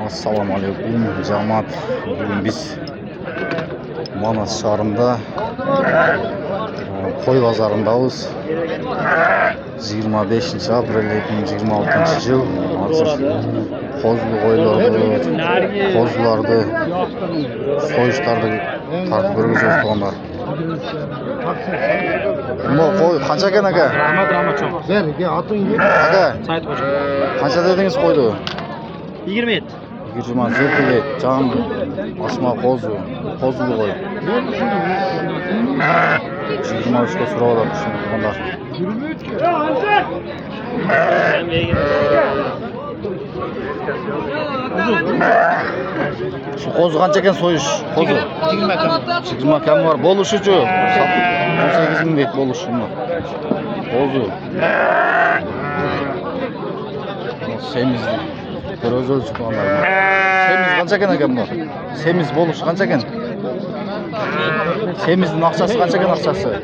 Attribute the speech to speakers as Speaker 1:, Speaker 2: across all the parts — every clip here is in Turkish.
Speaker 1: Assalamu alaikum cemaat. Bugün biz Manas şehrinde koy pazarındayız. 25 April 2026 yıl. Kozlu koyulardı, soyuşlardı tartib görgüzüyoruz onlar. Bu koy kança eken aka?
Speaker 2: Rahmat çok. Ver, atın gibi.
Speaker 1: Aka,
Speaker 2: Sayt hoca.
Speaker 1: kança dediniz koydu?
Speaker 2: 27.
Speaker 1: 27 can asma kozlu koy. 23'te sırada düşündük onlar. Şu kozu kança eken soyuş? Kozu? 20 kam var. Boluş ucu. 18 bin deyip boluş şunu. Kozu. Semiz. Göz ölçüp onlar. Semiz kança eken eken bu? Semiz boluş kança eken? Semizin akçası kança eken akçası?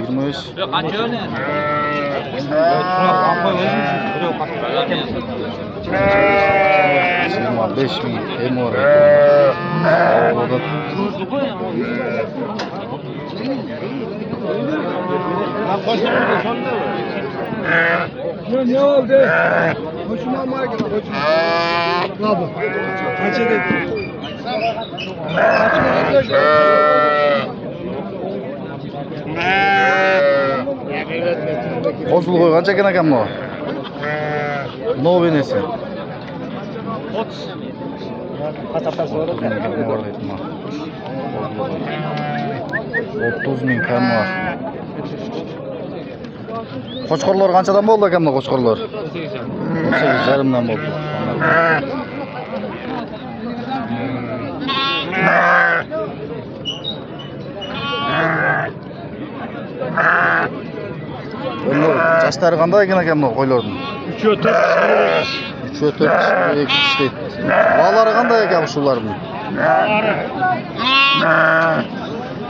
Speaker 1: 23.
Speaker 2: Yok kanca öyle.
Speaker 1: 25 bin hem oraya. Orada.
Speaker 3: Ne oldu? Hoşuma mı geldi? Hoşuma. Ne oldu? Kaç edin?
Speaker 1: Kozulu koy kança eken eken bu? Ne o benesi?
Speaker 2: 30. Kasaptan sonra.
Speaker 1: 30 bin kam var. Qo'chqorlar qanchadan bo'ldi akamlar qo'chqorlar? 18 jarımdan bo'ldi. Bunlar yaşları qanday ekan akamlar qo'ylarning?
Speaker 3: 3'e 4.
Speaker 1: 3'e 4 2 deydi. Balları qanday ekan shularning?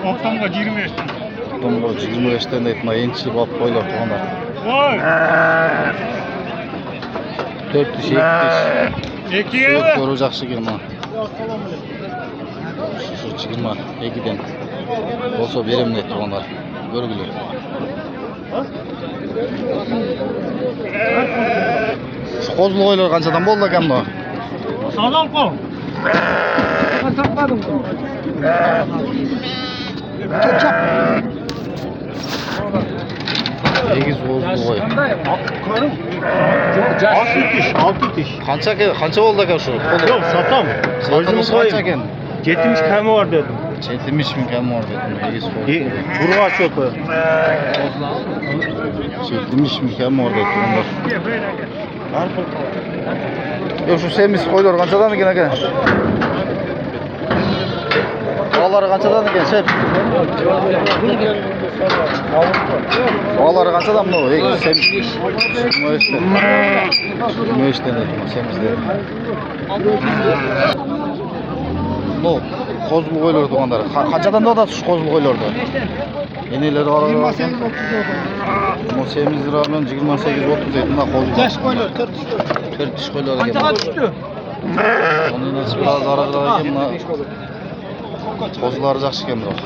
Speaker 3: Oktamga 25.
Speaker 1: Tombo 25'ten deydi. Enchi bop qo'ylar tuğanlar.
Speaker 3: Voy.
Speaker 1: 4 diş 2 diş.
Speaker 3: 2'ye mi?
Speaker 1: Ko'rib yaxshi kelma. Şu 22'den. Olsa berim deydi tuğanlar. Görgülü. Şu kozlu qo'ylar qanchadan bo'ldi ekan bu?
Speaker 3: Sağlam kol. Satmadım. Çap.
Speaker 1: 8 kozlu qo'y.
Speaker 3: Karım. 6 diş.
Speaker 1: Qancha bo'ldi ekan shu?
Speaker 3: Yok satam.
Speaker 1: Satılmış qancha ekan?
Speaker 3: 70 kami var dedim.
Speaker 1: 70 bin kam var dedim. 8 kozlu.
Speaker 3: Burga çöpü.
Speaker 1: 70 bin kam var dedim. Yok şu semiz qo'ylar qanchadan ekan aka? Balları qanchadan ekan, şef? Balları qanchadan bu? Semiz. 23'ten dedim, semizde. Bu kozlu qo'ylar tuğanlar. Qanchadan da şu kozlu qo'ylarda? Eneleri ara.
Speaker 3: 28 30 oldu.
Speaker 1: Bu semiz lira bilan 28 30 deydi. Buna kozlu.
Speaker 3: Taş koyuyor 4 diş.
Speaker 1: 4 diş qo'ylar ekan.
Speaker 3: Kaçağa düştü?
Speaker 1: Onun nasıl biraz ara ekan. Kozulары жақсы екен бірақ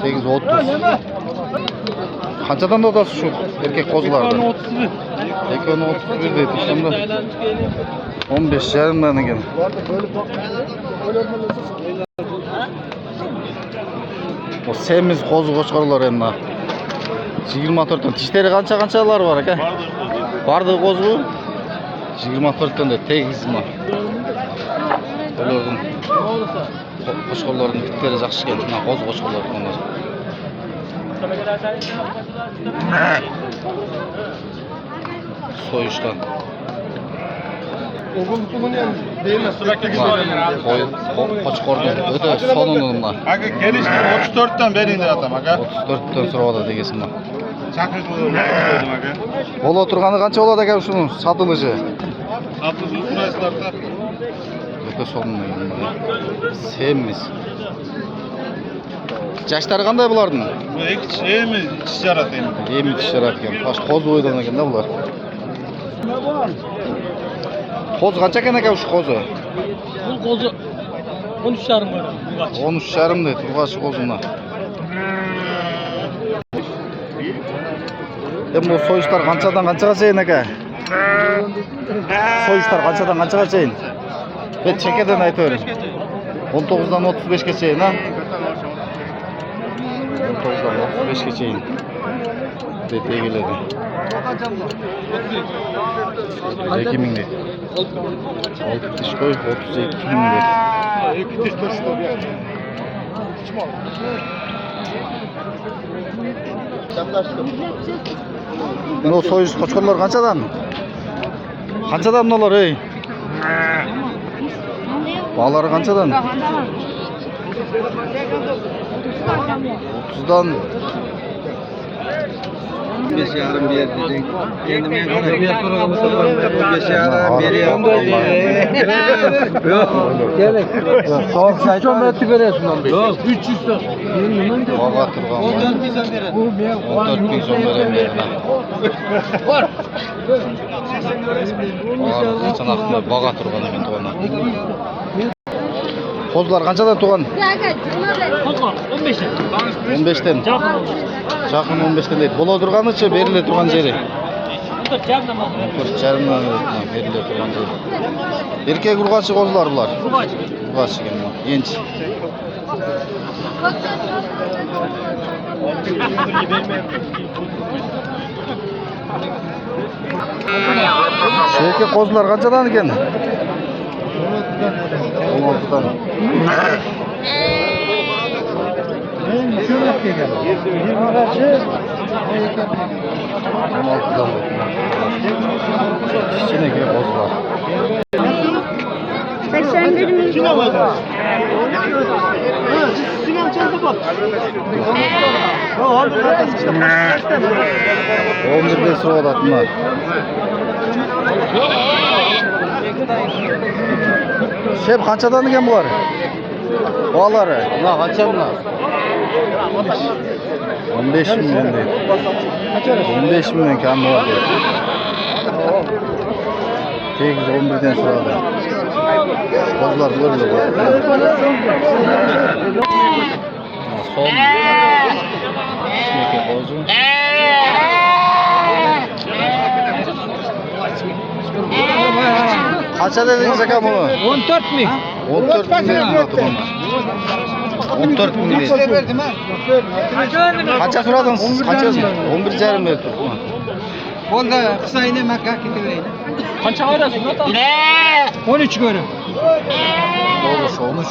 Speaker 1: 28 30. Қаншадан да отасы şu erkek kozulарды?
Speaker 3: 31.
Speaker 1: Ekonu 31 deydi. Şimdi 15 jarımdan ekan. O semiz kozu qo'chqorlar endi. 24 dan. Tishlari qanchalar var aka? Bardi kozu 24 dan da tegizmi? Ularning qo'chqorlarning tiklari yaxshi ekan. Mana qo'z qo'chqorlar bunlar. Soyuşdan.
Speaker 3: Oğul bunu yani değil mi? Sürekli
Speaker 1: Qo'chqordan o'ta sonunlar.
Speaker 3: Aga gelişti 34'ten beri indi adam aga.
Speaker 1: 34 dan so'radi degasin bor.
Speaker 3: Chaqirib dedim aga.
Speaker 1: Bo'la turgani qancha bo'ladi ekan shuning sotilishi?
Speaker 3: Satılışı surayslarda.
Speaker 1: O'ta sonunlar. Semiz. Yaşları qanday bularning?
Speaker 3: Bu iki şey mi? İki şarat yani.
Speaker 1: Yemi tisharat ekan. Tosh qo'z o'ydan ekan-da bular. Qo'zi qancha ekan aka shu qo'zi?
Speaker 2: Bu qo'zi 13,5 var.
Speaker 1: 13,5 deydi urg'achi qo'zini. Endi bu so'yishlar qanchadan qanchaga chayin aka? So'yishlar qanchadan qanchaga chayin? Bet chekadan aytavering. 19 dan 35 ga chayin, ha? 19 dan 35 ga chayin. Bet egiladi. 2000 deydi. 6 tish qo'y 32 ming deydi.
Speaker 3: 2 tiş taşıdı bir yer.
Speaker 1: Bu so'yish qo'chqorlar qanchadan? Qanchadan bular ey? Balari qanchadan? 30dan
Speaker 2: 15,5 ber deding. Endi men qanday bir so'raganman 15,5 beryapman. Yo'q. Keling. To'g'ri aytib berasiz bundan. Yo'q, 300 so'm.
Speaker 1: baga turgan.
Speaker 2: 14 ming so'm beradi.
Speaker 1: 14 ming so'm beraman. Sanaqni baga turgan ekan to'g'ri. Qo'zlar qanchadan tug'an?
Speaker 2: Qo'zlar 15 dan.
Speaker 1: 15 dan. Chaqin 15 dan deydi. Bo'la turganicha berile turgan jeri. 4,5 dan berile turgan jeri. Erkek urg'achi qo'zlar bular. Urg'achi ekan bu. Yench. Şu erkek qo'zlar qanchadan ekan? 16 dan. Kichkineke qo'zlar.
Speaker 3: 81 bin.
Speaker 1: Olmuş bir soğuk atma. Şef kaçadan ekan bular? Bağları.
Speaker 2: Buna qancha buna?
Speaker 1: 15 milyon deydi. 15 milyon kam var deydi. 8-11'den so'radi. Qo'zlar ko'rildi bu. Son. Kichkineke qo'zi. Qancha dedingiz aka buni?
Speaker 2: 14 ming.
Speaker 1: 14 ming deyapti buni. 14 ming deydi. Qancha so'radingiz siz? Qancha? 11,5 berdi.
Speaker 2: Bo'ldi, qisayni makka ketaveraylik. Qancha qo'yasiz? 13 ko'rim.
Speaker 1: Doğru olmuş.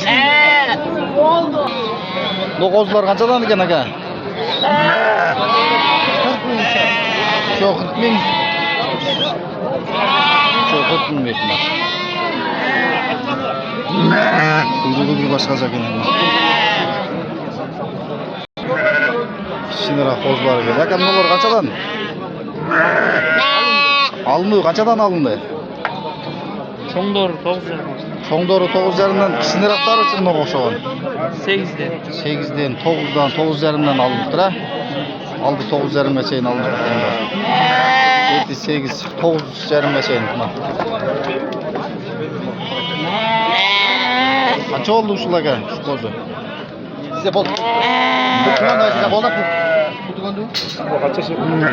Speaker 1: Bu qo'zlar qanchadan ekan aka? Şu 40 ming. Şu 40 ming betma. Kuyruğu bir başqacha ekan endi. Kichkinaroq qo'zlar ekan. Aka bular qanchadan? Alındı, qanchadan alındı?
Speaker 2: Çoğundur 9
Speaker 1: Çoğundoru 9,5'dan kichkinaroqlari uchun o'xshagan.
Speaker 2: 8'den.
Speaker 1: 8'den, 9'dan, 9,5'dan alınıptır ha. Aldı 9,5'e çeyin alındı. 7, 8, 9,5'e çeyin. Kaç oldu şu laga, şu kozu? Size bol. Bu tuğan da size bolak bu. Bu tuğan da. Bu kaç yaşında?